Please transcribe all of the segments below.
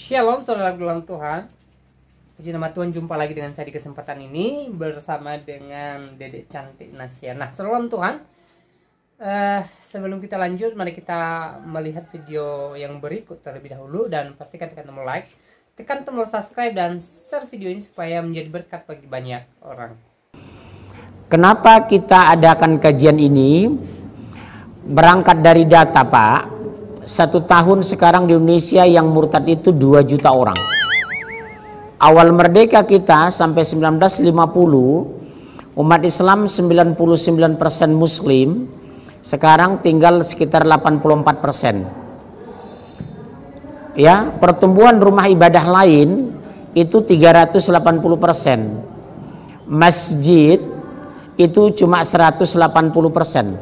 Shalom saudara dalam Tuhan. Puji nama Tuhan, jumpa lagi dengan saya di kesempatan ini bersama dengan Dedek Cantik Nasya. Nah, saudara dalam Tuhan, sebelum kita lanjut, mari kita melihat video yang berikut terlebih dahulu. Dan pastikan tekan tombol like, tekan tombol subscribe, dan share video ini supaya menjadi berkat bagi banyak orang. Kenapa kita adakan kajian ini? Berangkat dari data, Pak. 1 tahun sekarang di Indonesia yang murtad itu 2 juta orang. Awal merdeka kita sampai 1950, umat Islam 99% Muslim, sekarang tinggal sekitar 84%. Ya, pertumbuhan rumah ibadah lain itu 380%. Masjid itu cuma 180%.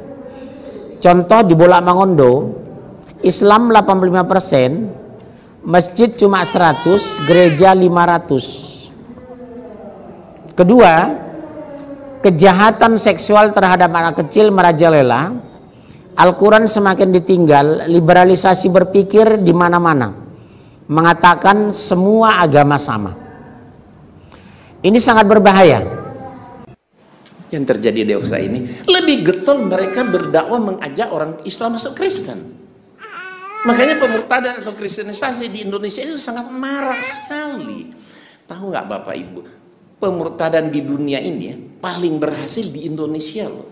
Contoh di Bolak Mangondo, Islam 85%, masjid cuma 100, gereja 500. Kedua, kejahatan seksual terhadap anak kecil merajalela. Al-Quran semakin ditinggal, liberalisasi berpikir di mana-mana, mengatakan semua agama sama. Ini sangat berbahaya. Yang terjadi di USA ini lebih getol, mereka berdakwah mengajak orang Islam masuk Kristen. Makanya pemurtadan atau kristenisasi di Indonesia itu sangat marak sekali. Tahu nggak Bapak Ibu, pemurtadan di dunia ini ya, paling berhasil di Indonesia loh.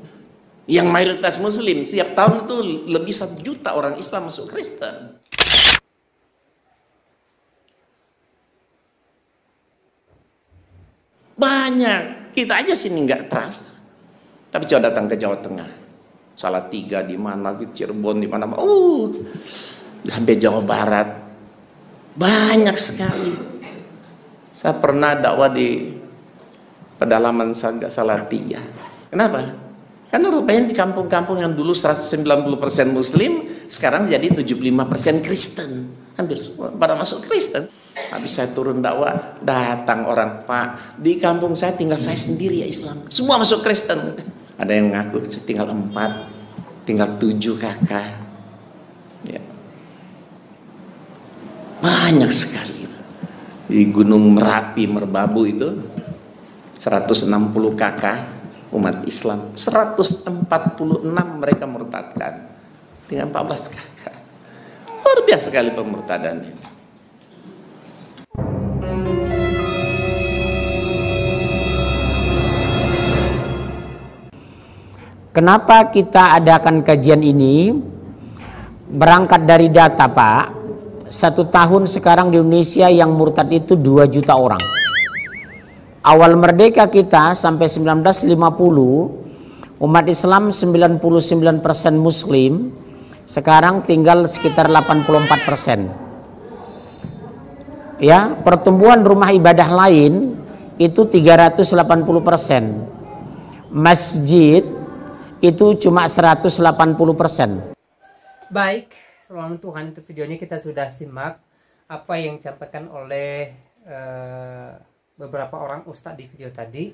Yang mayoritas Muslim, setiap tahun itu lebih 1 juta orang Islam masuk Kristen. Banyak, kita aja sini nggak terasa. Tapi coba datang ke Jawa Tengah, Salatiga di mana, Cirebon di mana, sampai Jawa Barat, banyak sekali. Saya pernah dakwah di pedalaman Salatiga. Kenapa? Karena rupanya di kampung-kampung yang dulu 190% Muslim, sekarang jadi 75% Kristen. Hampir semua pada masuk Kristen. Habis saya turun dakwah, datang orang, Pak, di kampung saya tinggal saya sendiri ya Islam, semua masuk Kristen. Ada yang ngaku saya tinggal 4, tinggal 7 kakak. Ya. Banyak sekali. Di Gunung Merapi, Merbabu itu 160 kakak umat Islam, 146 mereka murtadkan dengan 14 kakak. Luar biasa sekali pemurtadan ini. Kenapa kita adakan kajian ini? Berangkat dari data, Pak. 1 tahun sekarang di Indonesia yang murtad itu 2 juta orang. Awal merdeka kita sampai 1950, umat Islam 99% Muslim, sekarang tinggal sekitar 84%. Ya, pertumbuhan rumah ibadah lain itu 380%. Masjid itu cuma 180%. Baik, selamat Tuhan, itu videonya kita sudah simak apa yang disampaikan oleh beberapa orang ustadz di video tadi.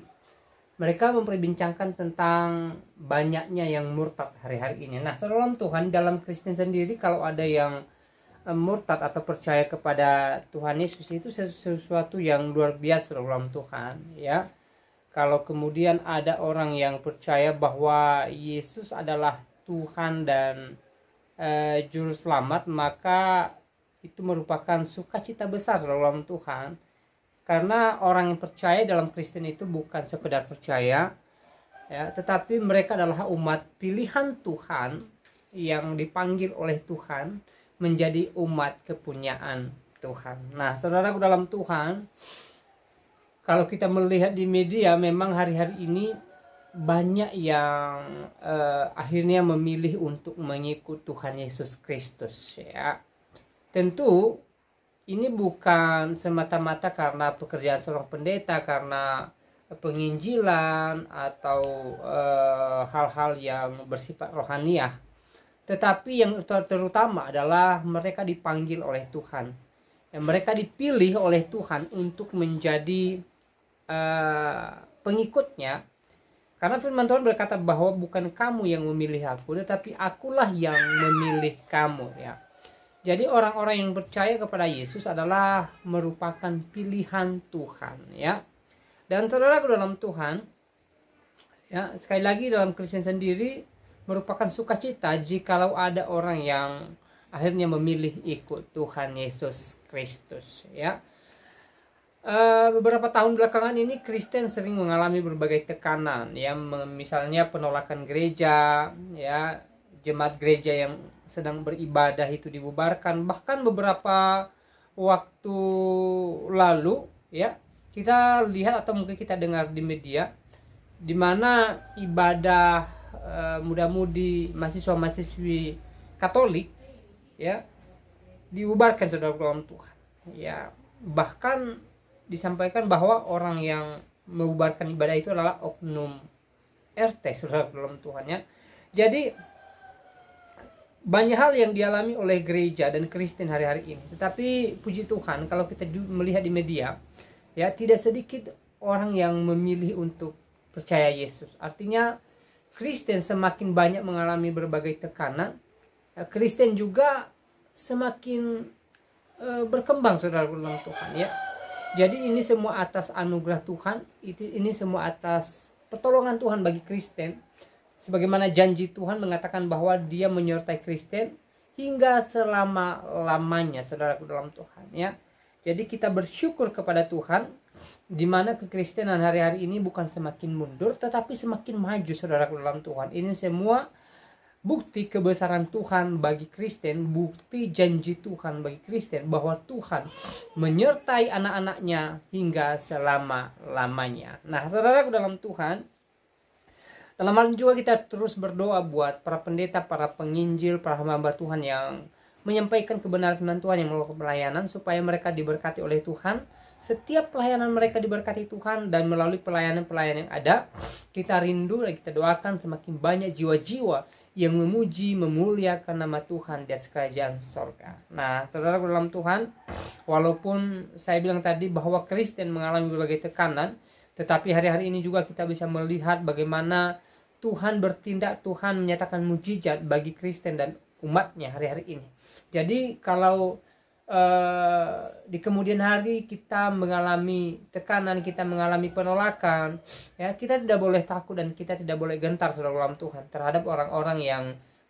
Mereka memperbincangkan tentang banyaknya yang murtad hari-hari ini. Nah, saudara Tuhan, dalam Kristen sendiri kalau ada yang murtad atau percaya kepada Tuhan Yesus, itu sesuatu yang luar biasa, saudara Tuhan, ya. Kalau kemudian ada orang yang percaya bahwa Yesus adalah Tuhan dan Juru Selamat, maka itu merupakan sukacita besar dalam Tuhan. Karena orang yang percaya dalam Kristen itu bukan sekedar percaya, ya, tetapi mereka adalah umat pilihan Tuhan yang dipanggil oleh Tuhan menjadi umat kepunyaan Tuhan. Nah, saudaraku dalam Tuhan, kalau kita melihat di media, memang hari-hari ini banyak yang akhirnya memilih untuk mengikut Tuhan Yesus Kristus. Ya, tentu ini bukan semata-mata karena pekerjaan seorang pendeta, karena penginjilan atau hal-hal yang bersifat rohaniah, tetapi yang terutama adalah mereka dipanggil oleh Tuhan. Mereka dipilih oleh Tuhan untuk menjadi pengikutnya, karena firman Tuhan berkata bahwa bukan kamu yang memilih aku, tetapi akulah yang memilih kamu, ya. Jadi orang-orang yang percaya kepada Yesus adalah merupakan pilihan Tuhan, ya. Dan saudara dalam Tuhan, ya, sekali lagi dalam Kristen sendiri merupakan sukacita jikalau ada orang yang akhirnya memilih ikut Tuhan Yesus Kristus, ya. Beberapa tahun belakangan ini Kristen sering mengalami berbagai tekanan, ya, misalnya penolakan gereja, ya, jemaat gereja yang sedang beribadah itu dibubarkan. Bahkan beberapa waktu lalu, ya, kita lihat atau mungkin kita dengar di media di mana ibadah muda-mudi mahasiswa-mahasiswi Katolik, ya, dibubarkan, saudara dalam Tuhan, ya. Bahkan disampaikan bahwa orang yang membubarkan ibadah itu adalah oknum RT, saudara dalam Tuhan, ya. Jadi banyak hal yang dialami oleh gereja dan Kristen hari-hari ini. Tetapi puji Tuhan, kalau kita melihat di media, ya, tidak sedikit orang yang memilih untuk percaya Yesus. Artinya Kristen semakin banyak mengalami berbagai tekanan. Kristen juga semakin berkembang, saudara dalam Tuhan, ya. Jadi ini semua atas anugerah Tuhan, ini semua atas pertolongan Tuhan bagi Kristen. Sebagaimana janji Tuhan mengatakan bahwa Dia menyertai Kristen hingga selama-lamanya, saudara dalam Tuhan, ya. Jadi kita bersyukur kepada Tuhan, di mana kekristenan hari-hari ini bukan semakin mundur, tetapi semakin maju, saudara dalam Tuhan. Ini semua bukti kebesaran Tuhan bagi Kristen, bukti janji Tuhan bagi Kristen bahwa Tuhan menyertai anak-anaknya hingga selama-lamanya. Nah, saudara dalam Tuhan, dalam hal ini juga kita terus berdoa buat para pendeta, para penginjil, para hamba Tuhan yang menyampaikan kebenaran firman Tuhan, yang melakukan pelayanan, supaya mereka diberkati oleh Tuhan. Setiap pelayanan mereka diberkati Tuhan, dan melalui pelayanan-pelayanan yang ada, kita rindu dan kita doakan semakin banyak jiwa-jiwa yang memuji, memuliakan nama Tuhan di atas kerajaan sorga. Nah, saudara dalam Tuhan, walaupun saya bilang tadi bahwa Kristen mengalami berbagai tekanan, tetapi hari-hari ini juga kita bisa melihat bagaimana Tuhan bertindak, Tuhan menyatakan mujizat bagi Kristen dan umatnya hari-hari ini. Jadi kalau di kemudian hari kita mengalami tekanan, kita mengalami penolakan, ya, kita tidak boleh takut dan kita tidak boleh gentar, saudara dalam Tuhan, terhadap orang-orang yang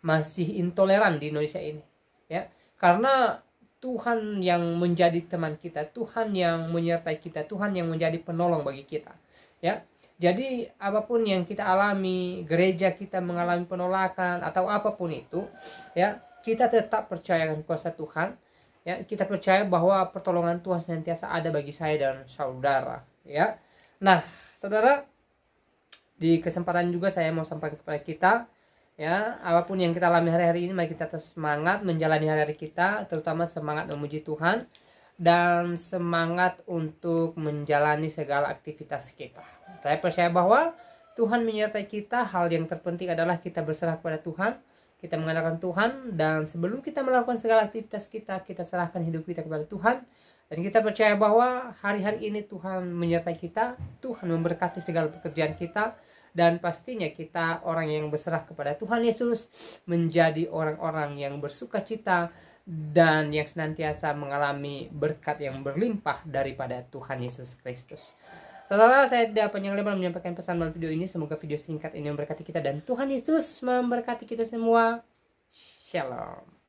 masih intoleran di Indonesia ini, ya. Karena Tuhan yang menjadi teman kita, Tuhan yang menyertai kita, Tuhan yang menjadi penolong bagi kita, ya. Jadi apapun yang kita alami, gereja kita mengalami penolakan atau apapun itu, ya, kita tetap percayakan kuasa Tuhan. Ya, kita percaya bahwa pertolongan Tuhan senantiasa ada bagi saya dan saudara, ya. Nah, saudara, di kesempatan juga saya mau sampaikan kepada kita, ya, apapun yang kita alami hari-hari ini, mari kita terus semangat menjalani hari-hari kita, terutama semangat memuji Tuhan dan semangat untuk menjalani segala aktivitas kita. Saya percaya bahwa Tuhan menyertai kita. Hal yang terpenting adalah kita berserah kepada Tuhan, kita mengandalkan Tuhan, dan sebelum kita melakukan segala aktivitas kita, kita serahkan hidup kita kepada Tuhan. Dan kita percaya bahwa hari-hari ini Tuhan menyertai kita, Tuhan memberkati segala pekerjaan kita, dan pastinya kita orang yang berserah kepada Tuhan Yesus, menjadi orang-orang yang bersukacita dan yang senantiasa mengalami berkat yang berlimpah daripada Tuhan Yesus Kristus. Saudara, saya tidak panjang lebar menyampaikan pesan dalam video ini. Semoga video singkat ini memberkati kita dan Tuhan Yesus memberkati kita semua. Shalom.